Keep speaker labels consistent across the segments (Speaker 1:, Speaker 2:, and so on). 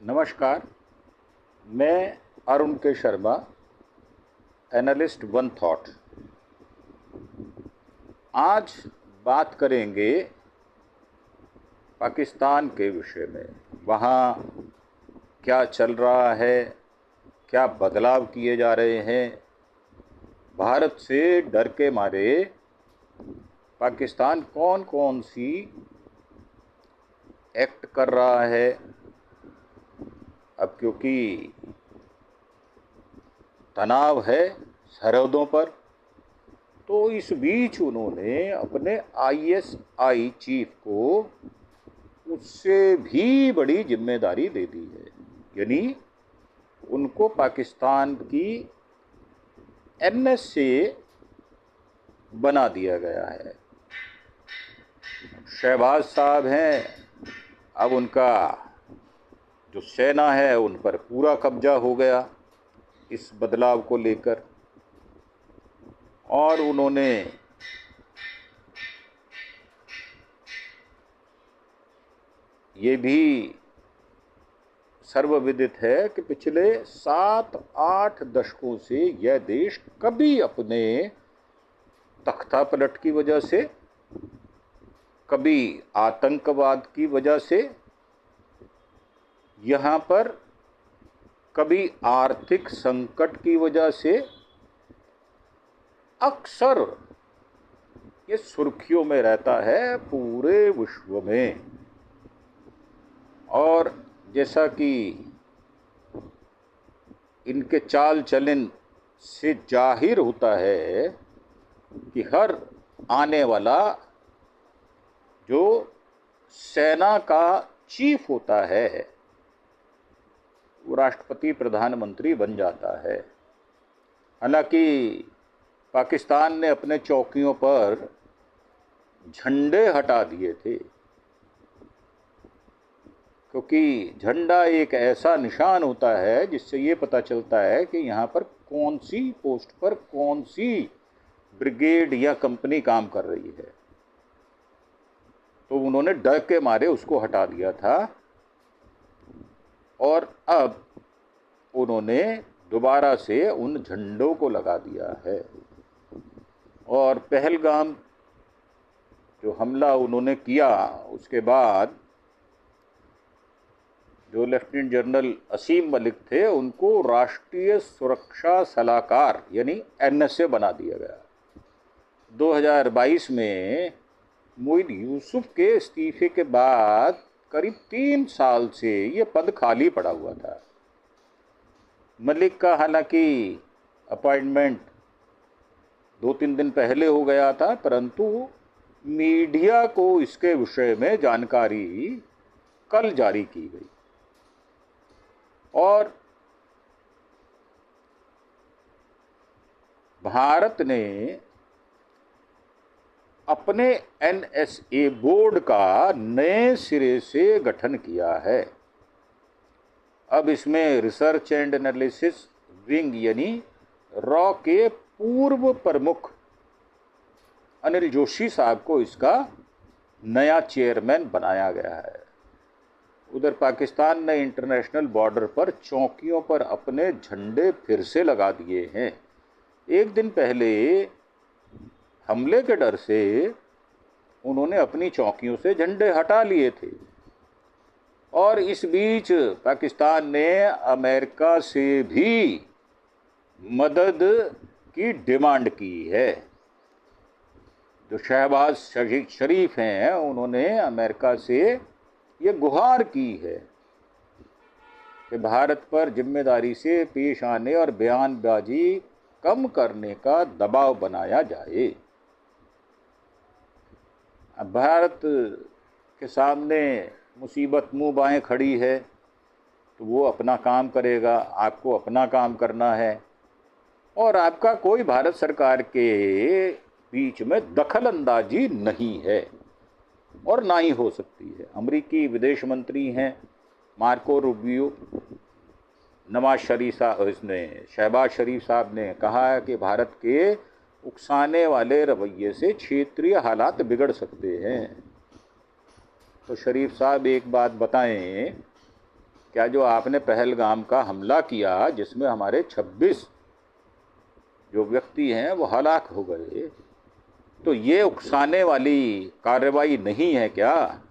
Speaker 1: नमस्कार। मैं अरुण के शर्मा, एनालिस्ट वन थॉट। आज बात करेंगे पाकिस्तान के विषय में। वहाँ क्या चल रहा है, क्या बदलाव किए जा रहे हैं। भारत से डर के मारे पाकिस्तान कौन कौन सी एक्ट कर रहा है। अब क्योंकि तनाव है सरहदों पर, तो इस बीच उन्होंने अपने आईएसआई चीफ को उससे भी बड़ी जिम्मेदारी दे दी है। यानी उनको पाकिस्तान की एनएसए बना दिया गया है। शहबाज साहब हैं, अब उनका जो सेना है उन पर पूरा कब्जा हो गया इस बदलाव को लेकर। और उन्होंने ये भी सर्वविदित है कि पिछले 7-8 दशकों से यह देश कभी अपने तख्ता पलट की वजह से, कभी आतंकवाद की वजह से, यहाँ पर कभी आर्थिक संकट की वजह से अक्सर ये सुर्खियों में रहता है पूरे विश्व में। और जैसा कि इनके चाल चलन से जाहिर होता है कि हर आने वाला जो सेना का चीफ होता है वो राष्ट्रपति प्रधानमंत्री बन जाता है। हालांकि पाकिस्तान ने अपने चौकियों पर झंडे हटा दिए थे, क्योंकि झंडा एक ऐसा निशान होता है जिससे ये पता चलता है कि यहाँ पर कौन सी पोस्ट पर कौन सी ब्रिगेड या कंपनी काम कर रही है। तो उन्होंने डर के मारे उसको हटा दिया था और अब उन्होंने दोबारा से उन झंडों को लगा दिया है। और पहलगाम जो हमला उन्होंने किया, उसके बाद जो लेफ्टिनेंट जनरल असीम मलिक थे उनको राष्ट्रीय सुरक्षा सलाहकार यानी एनएसए बना दिया गया। 2022 में मोईन यूसुफ के इस्तीफे के बाद करीब 3 साल से ये पद खाली पड़ा हुआ था। मलिक का हालांकि अपॉइंटमेंट 2-3 दिन पहले हो गया था, परंतु मीडिया को इसके विषय में जानकारी कल जारी की गई। और भारत ने अपने एनएसए बोर्ड का नए सिरे से गठन किया है। अब इसमें रिसर्च एंड एनालिसिस विंग यानी रॉ के पूर्व प्रमुख अनिल जोशी साहब को इसका नया चेयरमैन बनाया गया है। उधर पाकिस्तान ने इंटरनेशनल बॉर्डर पर चौकियों पर अपने झंडे फिर से लगा दिए हैं। एक दिन पहले हमले के डर से उन्होंने अपनी चौकियों से झंडे हटा लिए थे। और इस बीच पाकिस्तान ने अमेरिका से भी मदद की डिमांड की है। जो शहबाज शरीफ हैं उन्होंने अमेरिका से ये गुहार की है कि भारत पर जिम्मेदारी से पेश आने और बयानबाजी कम करने का दबाव बनाया जाए। अब भारत के सामने मुसीबत मुंह बाएं खड़ी है, तो वो अपना काम करेगा, आपको अपना काम करना है। और आपका कोई भारत सरकार के बीच में दखल अंदाजी नहीं है और ना ही हो सकती है। अमेरिकी विदेश मंत्री हैं मार्को रूबियो, नवाज शरीफ साहब, इसने शहबाज शरीफ साहब ने कहा है कि भारत के उकसाने वाले रवैये से क्षेत्रीय हालात बिगड़ सकते हैं। तो शरीफ साहब एक बात बताएं क्या जो आपने पहलगाम का हमला किया जिसमें हमारे 26 जो व्यक्ति हैं वो हलाक हो गए, तो ये उकसाने वाली कार्रवाई नहीं है क्या?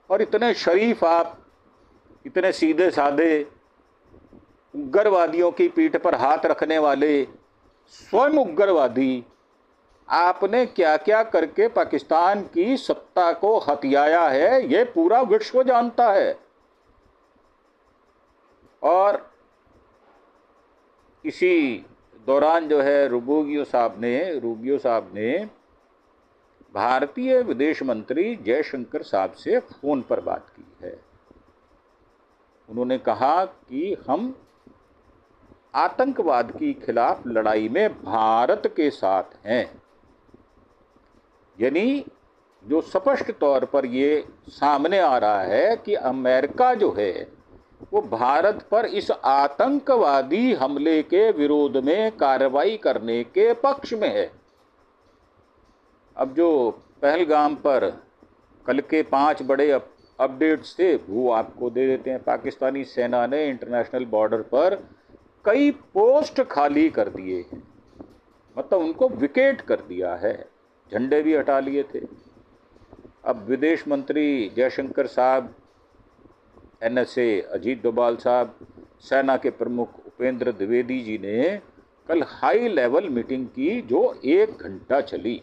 Speaker 1: और इतने शरीफ आप, इतने सीधे साधे, उग्रवादियों की पीठ पर हाथ रखने वाले, स्वयं उग्रवादी, आपने क्या क्या करके पाकिस्तान की सत्ता को हथियाया है ये पूरा विश्व जानता है। और इसी दौरान जो है रूबियो साहब ने भारतीय विदेश मंत्री जयशंकर साहब से फोन पर बात की है। उन्होंने कहा कि हम आतंकवाद के खिलाफ लड़ाई में भारत के साथ हैं। यानी जो स्पष्ट तौर पर ये सामने आ रहा है कि अमेरिका जो है वो भारत पर इस आतंकवादी हमले के विरोध में कार्रवाई करने के पक्ष में है। अब जो पहलगाम पर कल के 5 बड़े अपडेट्स थे वो आपको दे देते हैं। पाकिस्तानी सेना ने इंटरनेशनल बॉर्डर पर कई पोस्ट खाली कर दिए हैं, मतलब उनको विकेट कर दिया है, झंडे भी हटा लिए थे। अब विदेश मंत्री जयशंकर साहब, NSA अजीत डोभाल साहब, सेना के प्रमुख उपेंद्र द्विवेदी जी ने कल हाई लेवल मीटिंग की जो 1 घंटा चली।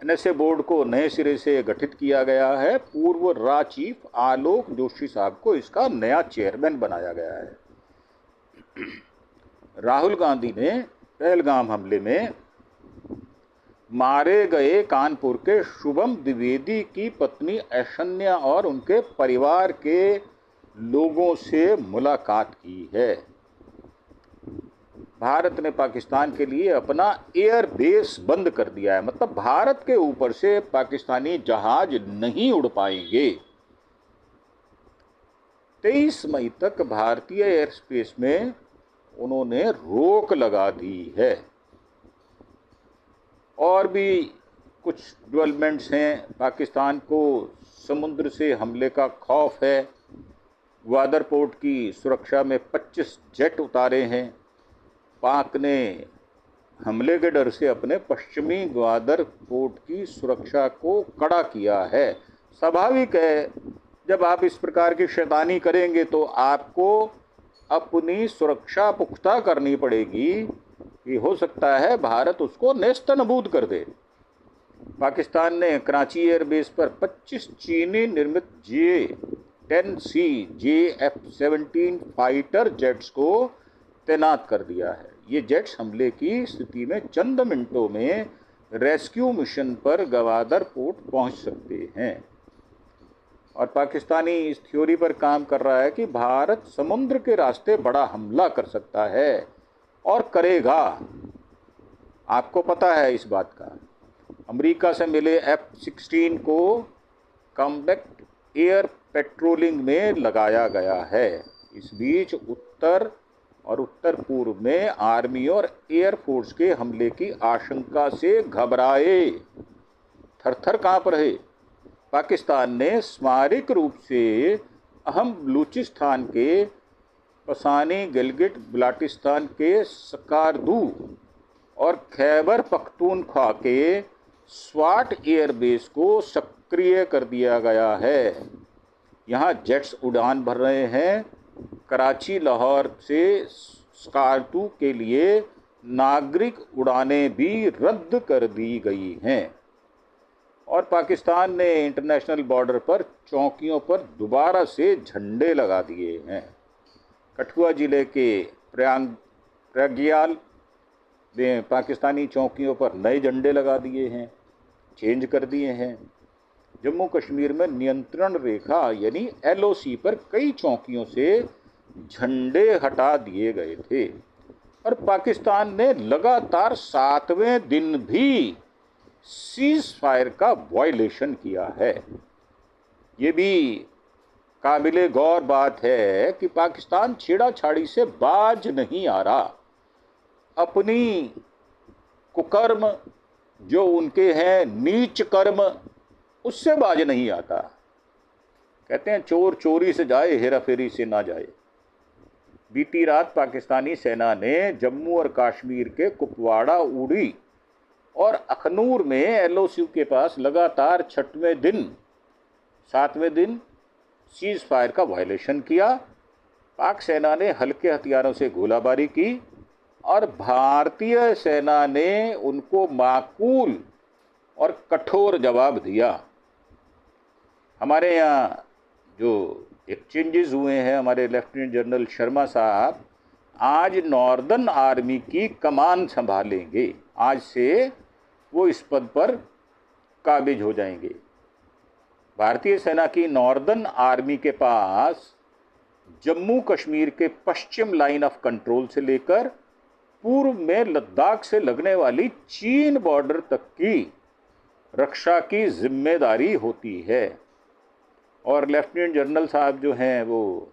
Speaker 1: NSA बोर्ड को नए सिरे से गठित किया गया है। पूर्व रा चीफ आलोक जोशी साहब को इसका नया चेयरमैन बनाया गया है। राहुल गांधी ने पहलगाम हमले में मारे गए कानपुर के शुभम द्विवेदी की पत्नी ऐशन्या और उनके परिवार के लोगों से मुलाकात की है। भारत ने पाकिस्तान के लिए अपना एयर बेस बंद कर दिया है, मतलब भारत के ऊपर से पाकिस्तानी जहाज नहीं उड़ पाएंगे। 23 मई तक भारतीय एयर स्पेस में उन्होंने रोक लगा दी है। और भी कुछ डेवलपमेंट्स हैं। पाकिस्तान को समुद्र से हमले का खौफ है। ग्वादर पोर्ट की सुरक्षा में 25 जेट उतारे हैं। पाक ने हमले के डर से अपने पश्चिमी ग्वादर पोर्ट की सुरक्षा को कड़ा किया है। स्वाभाविक है, जब आप इस प्रकार की शैतानी करेंगे तो आपको अपनी सुरक्षा पुख्ता करनी पड़ेगी कि हो सकता है भारत उसको नेस्तनाबूद कर दे। पाकिस्तान ने कराची एयरबेस पर 25 चीनी निर्मित J-10C JF-17 फाइटर जेट्स को तैनात कर दिया है। ये जेट्स हमले की स्थिति में चंद मिनटों में रेस्क्यू मिशन पर ग्वादर पोर्ट पहुंच सकते हैं। और पाकिस्तानी इस थ्योरी पर काम कर रहा है कि भारत समुद्र के रास्ते बड़ा हमला कर सकता है और करेगा। आपको पता है इस बात का। अमेरिका से मिले F-16 को कॉम्बैट एयर पेट्रोलिंग में लगाया गया है। इस बीच उत्तर और उत्तर पूर्व में आर्मी और एयरफोर्स के हमले की आशंका से घबराए, थर-थर कांप रहे। पाकिस्तान ने स्मारक रूप से अहम बलूचिस्तान के पसानी, गिलगिट बल्टिस्तान के स्कार्दू और खैबर पख्तूनख्वा के स्वाट एयरबेस को सक्रिय कर दिया गया है। यहाँ जेट्स उड़ान भर रहे हैं। कराची लाहौर से स्कार्दू के लिए नागरिक उड़ानें भी रद्द कर दी गई हैं। और पाकिस्तान ने इंटरनेशनल बॉर्डर पर चौकियों पर दोबारा से झंडे लगा दिए हैं। कठुआ ज़िले के प्रयागयाल में पाकिस्तानी चौकियों पर नए झंडे लगा दिए हैं, चेंज कर दिए हैं। जम्मू कश्मीर में नियंत्रण रेखा यानी LOC पर कई चौकियों से झंडे हटा दिए गए थे। और पाकिस्तान ने लगातार 7वें दिन भी सीज फायर का वायलेशन किया है। ये भी काबिले गौर बात है कि पाकिस्तान छेड़ाछाड़ी से बाज नहीं आ रहा। अपनी कुकर्म जो उनके हैं, नीच कर्म, उससे बाज नहीं आता। कहते हैं चोर चोरी से जाए, हेरा फेरी से ना जाए। बीती रात पाकिस्तानी सेना ने जम्मू और कश्मीर के कुपवाड़ा, उड़ी और अखनूर में एलओसी के पास लगातार 7वें दिन सीज फायर का वायलेशन किया। पाक सेना ने हल्के हथियारों से गोलाबारी की और भारतीय सेना ने उनको माकूल और कठोर जवाब दिया। हमारे यहाँ जो एक्सचेंजेस हुए हैं, हमारे लेफ्टिनेंट जनरल शर्मा साहब आज नॉर्दर्न आर्मी की कमान संभालेंगे। आज से वो इस पद पर काबिज हो जाएंगे। भारतीय सेना की नॉर्दर्न आर्मी के पास जम्मू कश्मीर के पश्चिम लाइन ऑफ कंट्रोल से लेकर पूर्व में लद्दाख से लगने वाली चीन बॉर्डर तक की रक्षा की जिम्मेदारी होती है। और लेफ्टिनेंट जनरल साहब जो हैं वो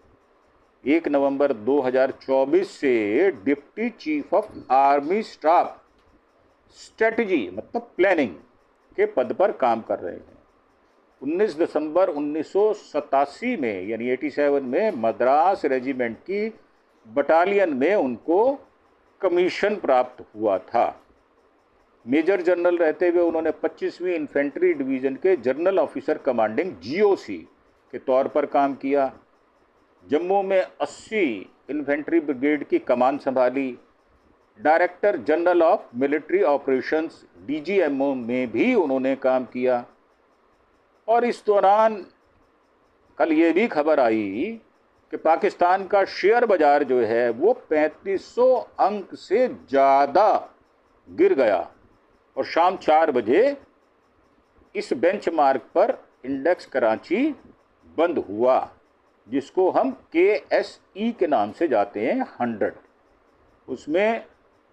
Speaker 1: 1 नवंबर 2024 से deputy chief of army staff strategy मतलब प्लानिंग के पद पर काम कर रहे हैं। 19 दिसंबर 1987 में यानी 87 में मद्रास रेजिमेंट की बटालियन में उनको कमीशन प्राप्त हुआ था। मेजर जनरल रहते हुए उन्होंने 25वीं इन्फेंट्री डिवीज़न के जनरल ऑफिसर कमांडिंग जीओसी के तौर पर काम किया। जम्मू में 80 इन्फेंट्री ब्रिगेड की कमान संभाली। Director general of military operations DGMO में भी उन्होंने काम किया। और इस दौरान कल ये भी खबर आई कि पाकिस्तान का शेयर बाजार जो है वो 3500 अंक से ज़्यादा गिर गया और शाम 4 बजे इस बेंचमार्क पर इंडेक्स कराची बंद हुआ, जिसको हम KSE के नाम से जाते हैं 100। उसमें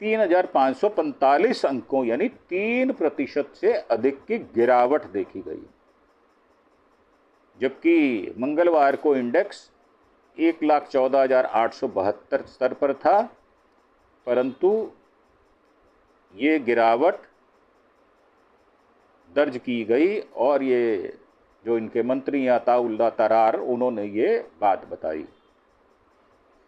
Speaker 1: 3545 अंकों यानी 3% से अधिक की गिरावट देखी गई। जबकि मंगलवार को इंडेक्स 1,14,872 स्तर पर था, परंतु ये गिरावट दर्ज की गई और ये जो इनके मंत्री अताउल्लाह तरार उन्होंने ये बात बताई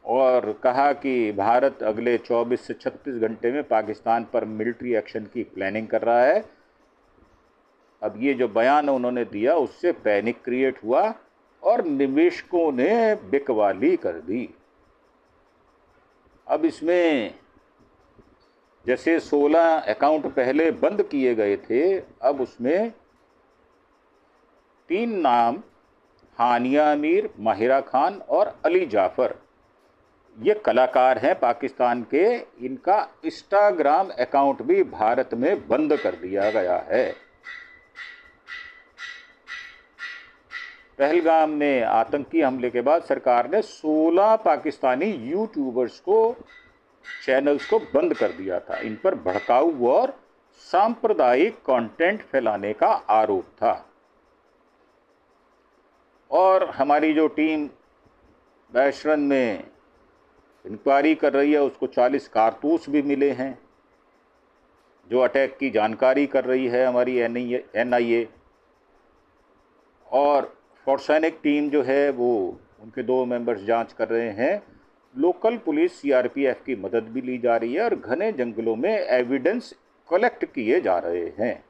Speaker 1: और कहा कि भारत अगले 24 से 36 घंटे में पाकिस्तान पर मिलिट्री एक्शन की प्लानिंग कर रहा है। अब ये जो बयान उन्होंने दिया उससे पैनिक क्रिएट हुआ और निवेशकों ने बिकवाली कर दी। अब इसमें जैसे 16 अकाउंट पहले बंद किए गए थे, अब उसमें 3 नाम हानिया अमीर, माहिरा खान और अली जाफ़र ये कलाकार हैं पाकिस्तान के। इनका इंस्टाग्राम अकाउंट भी भारत में बंद कर दिया गया है। पहलगाम में आतंकी हमले के बाद सरकार ने 16 पाकिस्तानी यूट्यूबर्स को चैनल्स को बंद कर दिया था। इन पर भड़काऊ और सांप्रदायिक कंटेंट फैलाने का आरोप था। और हमारी जो टीम बैशरन में इंक्वायरी कर रही है उसको 40 कारतूस भी मिले हैं। जो अटैक की जानकारी कर रही है हमारी NIA और फॉर्सैनिक टीम जो है वो उनके 2 मेंबर्स जांच कर रहे हैं। लोकल पुलिस CRPF की मदद भी ली जा रही है और घने जंगलों में एविडेंस कलेक्ट किए जा रहे हैं।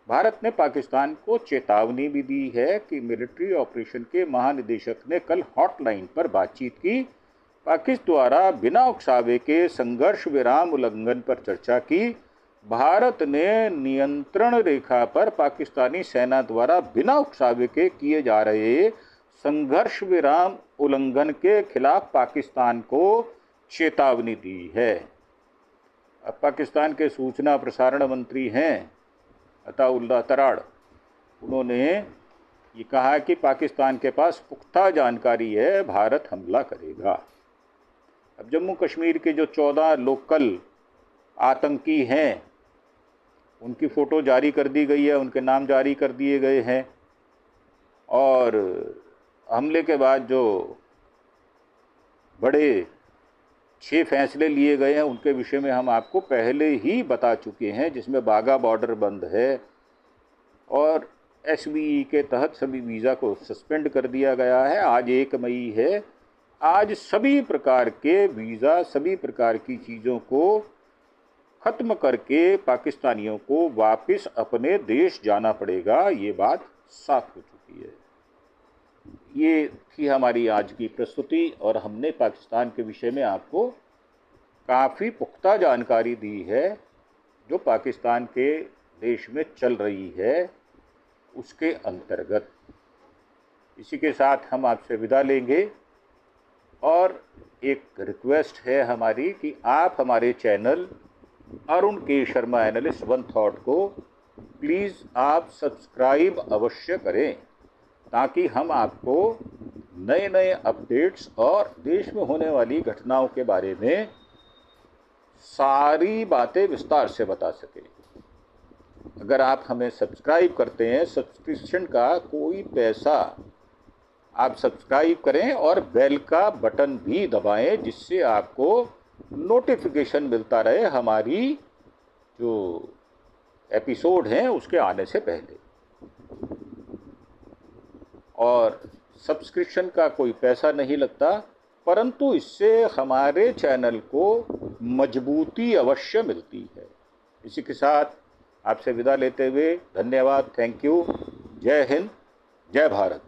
Speaker 1: भारत ने पाकिस्तान को चेतावनी भी दी है कि मिलिट्री ऑपरेशन के महानिदेशक ने कल हॉटलाइन पर बातचीत की। पाकिस्तान द्वारा बिना उकसावे के संघर्ष विराम उल्लंघन पर चर्चा की। भारत ने नियंत्रण रेखा पर पाकिस्तानी सेना द्वारा बिना उकसावे के किए जा रहे संघर्ष विराम उल्लंघन के खिलाफ पाकिस्तान को चेतावनी दी है। अब पाकिस्तान के सूचना प्रसारण मंत्री हैं अताउल्लाह तरार, उन्होंने ये कहा कि पाकिस्तान के पास पुख्ता जानकारी है, भारत हमला करेगा। अब जम्मू कश्मीर के जो 14 लोकल आतंकी हैं उनकी फ़ोटो जारी कर दी गई है, उनके नाम जारी कर दिए गए हैं। और हमले के बाद जो बड़े 6 फैसले लिए गए हैं उनके विषय में हम आपको पहले ही बता चुके हैं, जिसमें बाघा बॉर्डर बंद है और SBE के तहत सभी वीज़ा को सस्पेंड कर दिया गया है। आज 1 मई है। आज सभी प्रकार के वीज़ा, सभी प्रकार की चीज़ों को ख़त्म करके पाकिस्तानियों को वापस अपने देश जाना पड़ेगा। ये बात साफ हो चुकी है। ये थी हमारी आज की प्रस्तुति और हमने पाकिस्तान के विषय में आपको काफ़ी पुख्ता जानकारी दी है। जो पाकिस्तान के देश में चल रही है उसके अंतर्गत। इसी के साथ हम आपसे विदा लेंगे और एक रिक्वेस्ट है हमारी कि आप हमारे चैनल अरुण के शर्मा एनालिस्ट वन थॉट को प्लीज़ आप सब्सक्राइब अवश्य करें, ताकि हम आपको नए नए अपडेट्स और देश में होने वाली घटनाओं के बारे में सारी बातें विस्तार से बता सकें। अगर आप हमें सब्सक्राइब करते हैं, सब्सक्रिप्शन का कोई पैसा, आप सब्सक्राइब करें और बेल का बटन भी दबाएं, जिससे आपको नोटिफिकेशन मिलता रहे हमारी जो एपिसोड हैं उसके आने से पहले। और सब्सक्रिप्शन का कोई पैसा नहीं लगता, परंतु इससे हमारे चैनल को मजबूती अवश्य मिलती है। इसी के साथ आपसे विदा लेते हुए धन्यवाद, थैंक यू, जय हिंद, जय भारत।